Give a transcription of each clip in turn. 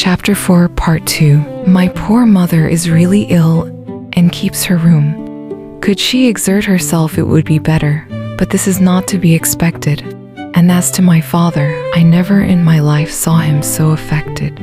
Chapter 4, Part 2. My poor mother is really ill and keeps her room. Could she exert herself, it would be better, but this is not to be expected. And as to my father, I never in my life saw him so affected.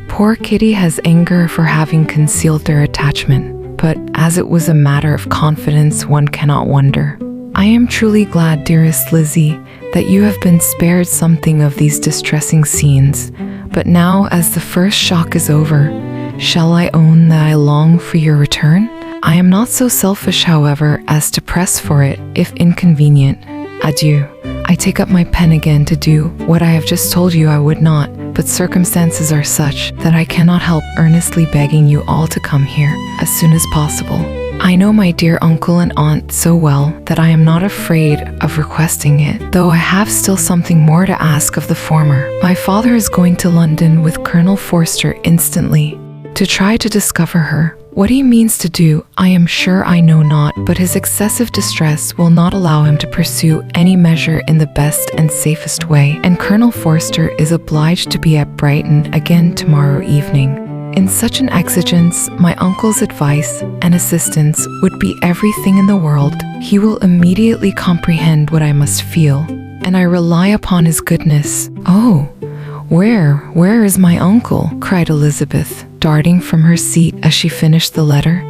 Poor Kitty has anger for having concealed their attachment, but as it was a matter of confidence, one cannot wonder. I am truly glad, dearest Lizzie, that you have been spared something of these distressing scenes. But now, as the first shock is over, shall I own that I long for your return? I am not so selfish, however, as to press for it, if inconvenient. Adieu. I take up my pen again to do what I have just told you I would not, but circumstances are such that I cannot help earnestly begging you all to come here as soon as possible. I know my dear uncle and aunt so well that I am not afraid of requesting it, though I have still something more to ask of the former. My father is going to London with Colonel Forster instantly, to try to discover her. What he means to do, I am sure I know not, but his excessive distress will not allow him to pursue any measure in the best and safest way, and Colonel Forster is obliged to be at Brighton again tomorrow evening. In such an exigence, my uncle's advice and assistance would be everything in the world. He will immediately comprehend what I must feel, and I rely upon his goodness. Oh, where is my uncle? Cried Elizabeth, darting from her seat as she finished the letter,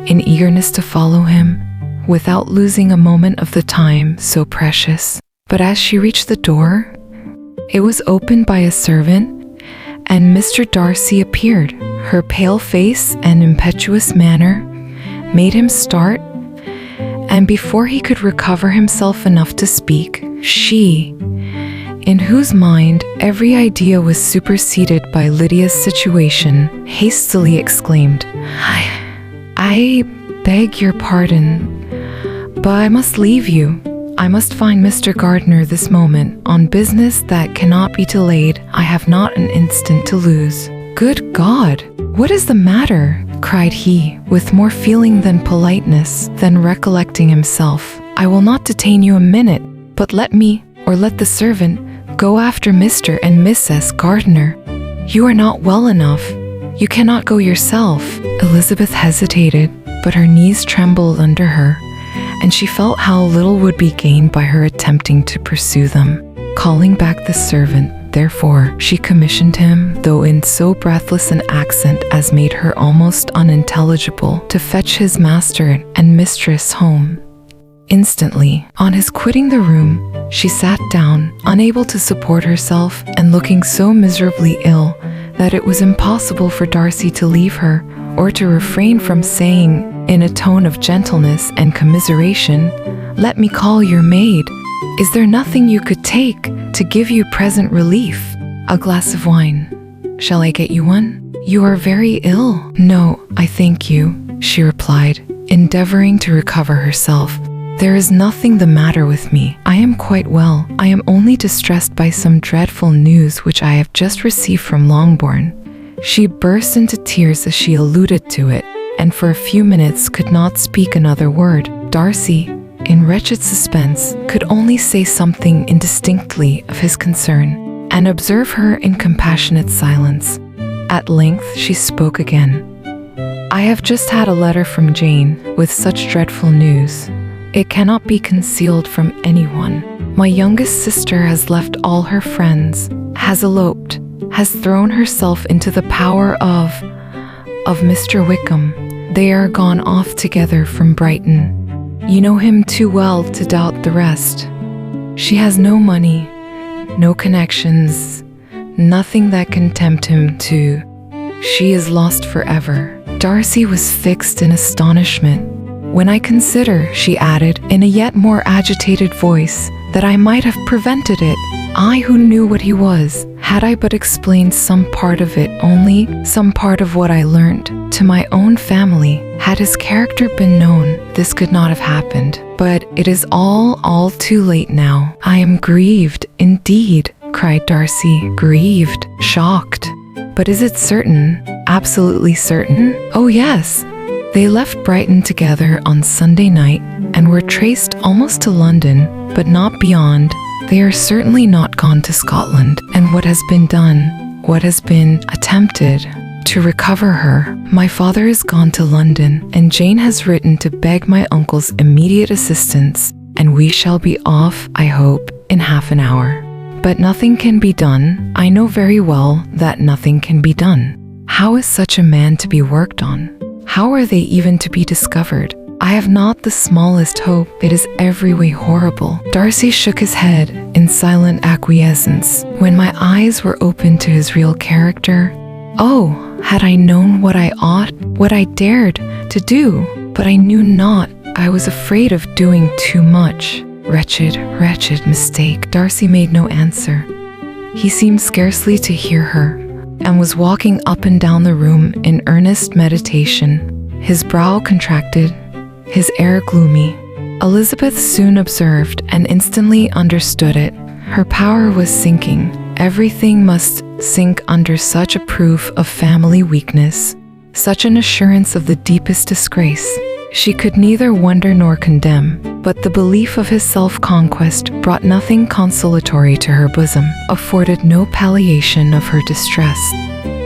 in eagerness to follow him, without losing a moment of the time so precious. But as she reached the door, it was opened by a servant, and Mr. Darcy appeared. Her pale face and impetuous manner made him start, and before he could recover himself enough to speak, she, in whose mind every idea was superseded by Lydia's situation, hastily exclaimed, I beg your pardon, but I must leave you. I must find Mr. Gardiner this moment, on business that cannot be delayed. I have not an instant to lose. Good God, what is the matter? Cried he, with more feeling than politeness, then recollecting himself. I will not detain you a minute, but let me, or let the servant, go after Mr. and Mrs. Gardiner. You are not well enough. You cannot go yourself. Elizabeth hesitated, but her knees trembled under her, and she felt how little would be gained by her attempting to pursue them. Calling back the servant, therefore, she commissioned him, though in so breathless an accent as made her almost unintelligible, to fetch his master and mistress home. Instantly, on his quitting the room, she sat down, unable to support herself, and looking so miserably ill that it was impossible for Darcy to leave her, or to refrain from saying, in a tone of gentleness and commiseration, "Let me call your maid. Is there nothing you could take to give you present relief? A glass of wine. Shall I get you one? You are very ill." "No, I thank you," she replied, endeavoring to recover herself. "There is nothing the matter with me. I am quite well. I am only distressed by some dreadful news which I have just received from Longbourn." She burst into tears as she alluded to it, and for a few minutes could not speak another word. Darcy, in wretched suspense, could only say something indistinctly of his concern, and observe her in compassionate silence. At length she spoke again. "I have just had a letter from Jane, with such dreadful news. It cannot be concealed from anyone. My youngest sister has left all her friends, has eloped, has thrown herself into the power of Mr. Wickham. They are gone off together from Brighton. You know him too well to doubt the rest. She has no money, no connections, nothing that can tempt him to. She is lost forever." Darcy was fixed in astonishment. "When I consider," she added, in a yet more agitated voice, "that I might have prevented it. I who knew what he was, had I but explained some part of it only, some part of what I learned, to my own family, had his character been known, this could not have happened. But it is all too late now. I am grieved, indeed," cried Darcy, grieved, shocked. "But is it certain, absolutely certain?" "Oh yes. They left Brighton together on Sunday night, and were traced almost to London, but not beyond. They are certainly not gone to Scotland. And what has been done, what has been attempted to recover her. My father is gone to London, and Jane has written to beg my uncle's immediate assistance, and we shall be off, I hope, in half an hour. But nothing can be done. I know very well that nothing can be done. How is such a man to be worked on? How are they even to be discovered? I have not the smallest hope. It is every way horrible. Darcy shook his head in silent acquiescence. When my eyes were opened to his real character, oh, had I known what I ought, what I dared to do, but I knew not. I was afraid of doing too much. Wretched, wretched mistake. Darcy made no answer. He seemed scarcely to hear her, and was walking up and down the room in earnest meditation, his brow contracted, his air gloomy. Elizabeth soon observed and instantly understood it. Her power was sinking. Everything must sink under such a proof of family weakness, such an assurance of the deepest disgrace. She could neither wonder nor condemn, but the belief of his self-conquest brought nothing consolatory to her bosom, afforded no palliation of her distress.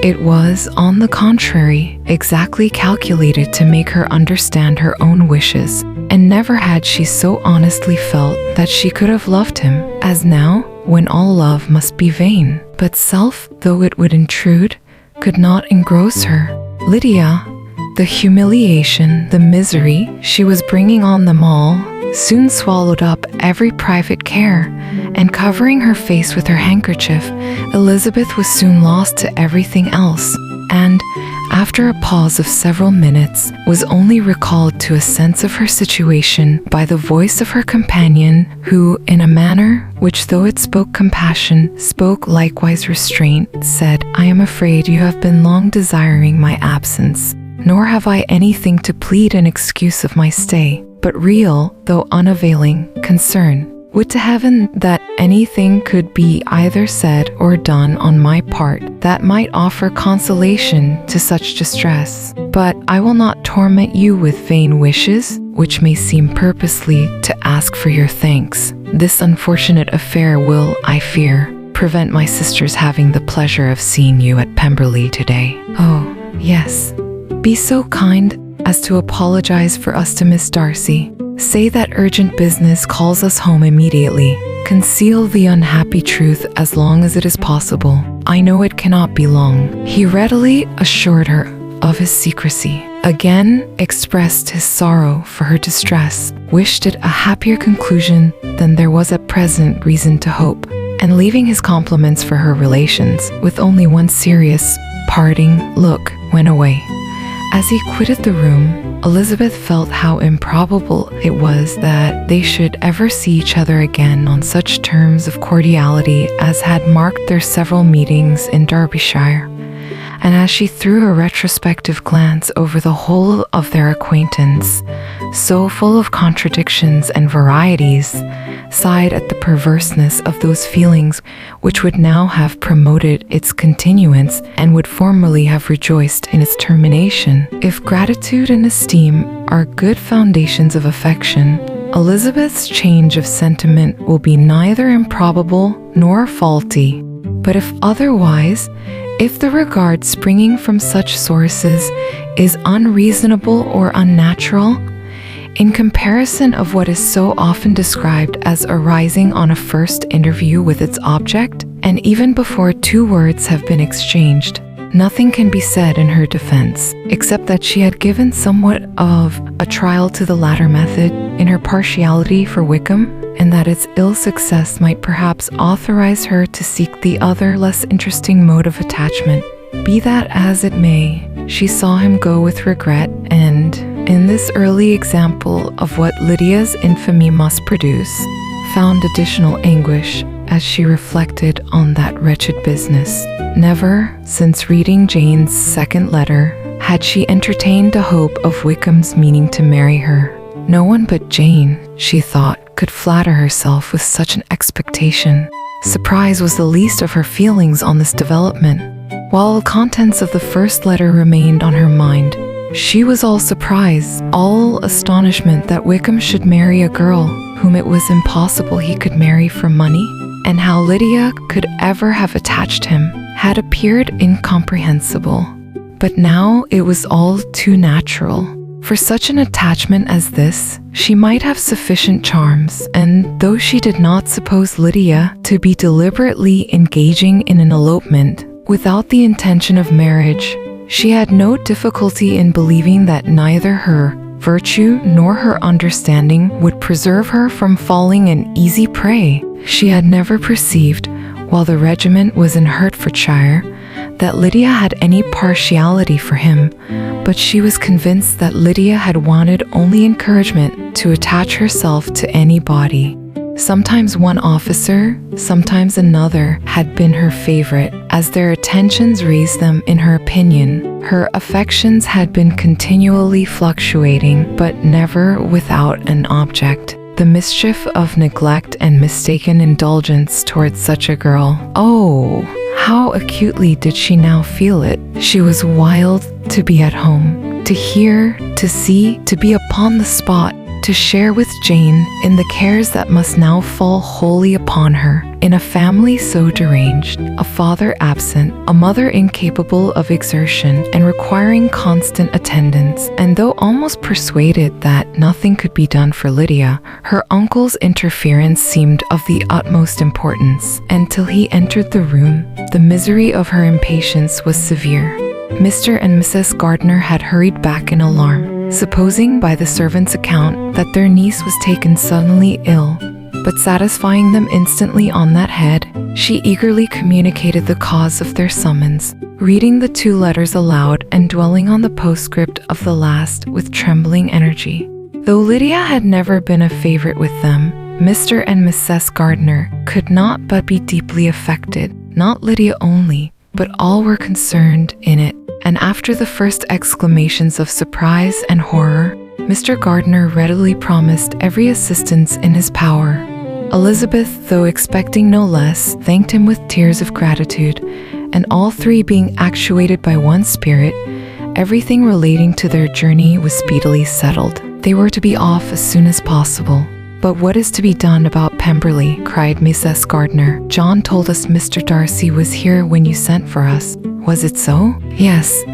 It was, on the contrary, exactly calculated to make her understand her own wishes, and never had she so honestly felt that she could have loved him, as now, when all love must be vain. But self, though it would intrude, could not engross her. Lydia, the humiliation, the misery she was bringing on them all, soon swallowed up every private care, and covering her face with her handkerchief, Elizabeth was soon lost to everything else, and, after a pause of several minutes, was only recalled to a sense of her situation by the voice of her companion, who, in a manner which, though it spoke compassion, spoke likewise restraint, said, "I am afraid you have been long desiring my absence, nor have I anything to plead in excuse of my stay, but real, though unavailing, concern. Would to heaven that anything could be either said or done on my part that might offer consolation to such distress. But I will not torment you with vain wishes, which may seem purposely to ask for your thanks. This unfortunate affair will, I fear, prevent my sister's having the pleasure of seeing you at Pemberley today. Oh, yes. Be so kind as to apologize for us to Miss Darcy. Say that urgent business calls us home immediately. Conceal the unhappy truth as long as it is possible. I know it cannot be long." He readily assured her of his secrecy, again expressed his sorrow for her distress, wished it a happier conclusion than there was at present reason to hope, and leaving his compliments for her relations, with only one serious, parting look, went away. As he quitted the room, Elizabeth felt how improbable it was that they should ever see each other again on such terms of cordiality as had marked their several meetings in Derbyshire. And as she threw a retrospective glance over the whole of their acquaintance, so full of contradictions and varieties, sighed at the perverseness of those feelings which would now have promoted its continuance and would formerly have rejoiced in its termination. If gratitude and esteem are good foundations of affection, Elizabeth's change of sentiment will be neither improbable nor faulty. But if otherwise, if the regard springing from such sources is unreasonable or unnatural, in comparison of what is so often described as arising on a first interview with its object, and even before two words have been exchanged, nothing can be said in her defense, except that she had given somewhat of a trial to the latter method in her partiality for Wickham, and that its ill success might perhaps authorize her to seek the other less interesting mode of attachment. Be that as it may, she saw him go with regret, and, in this early example of what Lydia's infamy must produce, found additional anguish as she reflected on that wretched business. Never, since reading Jane's second letter, had she entertained a hope of Wickham's meaning to marry her. No one but Jane, she thought, could flatter herself with such an expectation. Surprise was the least of her feelings on this development. While the contents of the first letter remained on her mind, she was all surprise, all astonishment that Wickham should marry a girl whom it was impossible he could marry for money, and how Lydia could ever have attached him, had appeared incomprehensible. But now it was all too natural. For such an attachment as this, she might have sufficient charms, and though she did not suppose Lydia to be deliberately engaging in an elopement without the intention of marriage, she had no difficulty in believing that neither her virtue nor her understanding would preserve her from falling an easy prey. She had never perceived, while the regiment was in Hertfordshire, that Lydia had any partiality for him, but she was convinced that Lydia had wanted only encouragement to attach herself to anybody. Sometimes one officer, sometimes another had been her favorite, as their attentions raised them in her opinion. Her affections had been continually fluctuating, but never without an object. The mischief of neglect and mistaken indulgence towards such a girl. Oh, how acutely did she now feel it. She was wild to be at home, to hear, to see, to be upon the spot, to share with Jane in the cares that must now fall wholly upon her. In a family so deranged, a father absent, a mother incapable of exertion and requiring constant attendance, and though almost persuaded that nothing could be done for Lydia, her uncle's interference seemed of the utmost importance, and till he entered the room, the misery of her impatience was severe. Mr. and Mrs. Gardiner had hurried back in alarm, supposing by the servant's account that their niece was taken suddenly ill, but satisfying them instantly on that head, she eagerly communicated the cause of their summons, reading the 2 letters aloud and dwelling on the postscript of the last with trembling energy. Though Lydia had never been a favorite with them, Mr. and Mrs. Gardiner could not but be deeply affected. Not Lydia only, but all were concerned in it, and after the first exclamations of surprise and horror, Mr. Gardiner readily promised every assistance in his power. Elizabeth, though expecting no less, thanked him with tears of gratitude, and all 3 being actuated by one spirit, everything relating to their journey was speedily settled. They were to be off as soon as possible. "But what is to be done about Pemberley?" cried Mrs. Gardiner. "John told us Mr. Darcy was here when you sent for us. Was it so?" "Yes,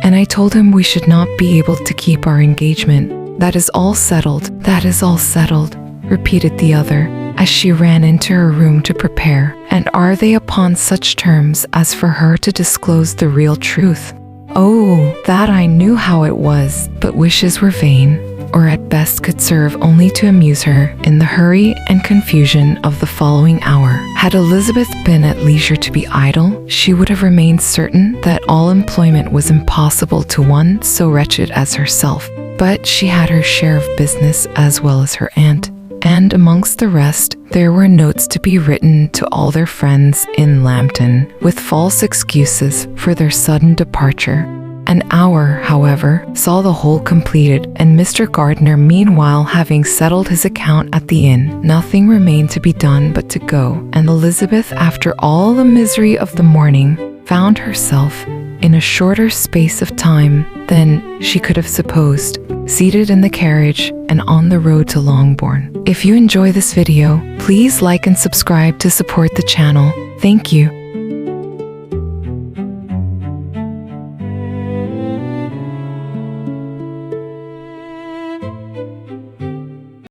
and I told him we should not be able to keep our engagement. That is all settled. That is all settled," repeated the other, as she ran into her room to prepare. "And are they upon such terms as for her to disclose the real truth?" "Oh, that I knew how it was," but wishes were vain, or at best could serve only to amuse her in the hurry and confusion of the following hour. Had Elizabeth been at leisure to be idle, she would have remained certain that all employment was impossible to one so wretched as herself. But she had her share of business as well as her aunt, and amongst the rest, there were notes to be written to all their friends in Lambton, with false excuses for their sudden departure. An hour, however, saw the whole completed, and Mr. Gardiner meanwhile having settled his account at the inn, nothing remained to be done but to go, and Elizabeth, after all the misery of the morning, found herself, in a shorter space of time than she could have supposed, seated in the carriage and on the road to Longbourn. If you enjoy this video, please like and subscribe to support the channel. Thank you.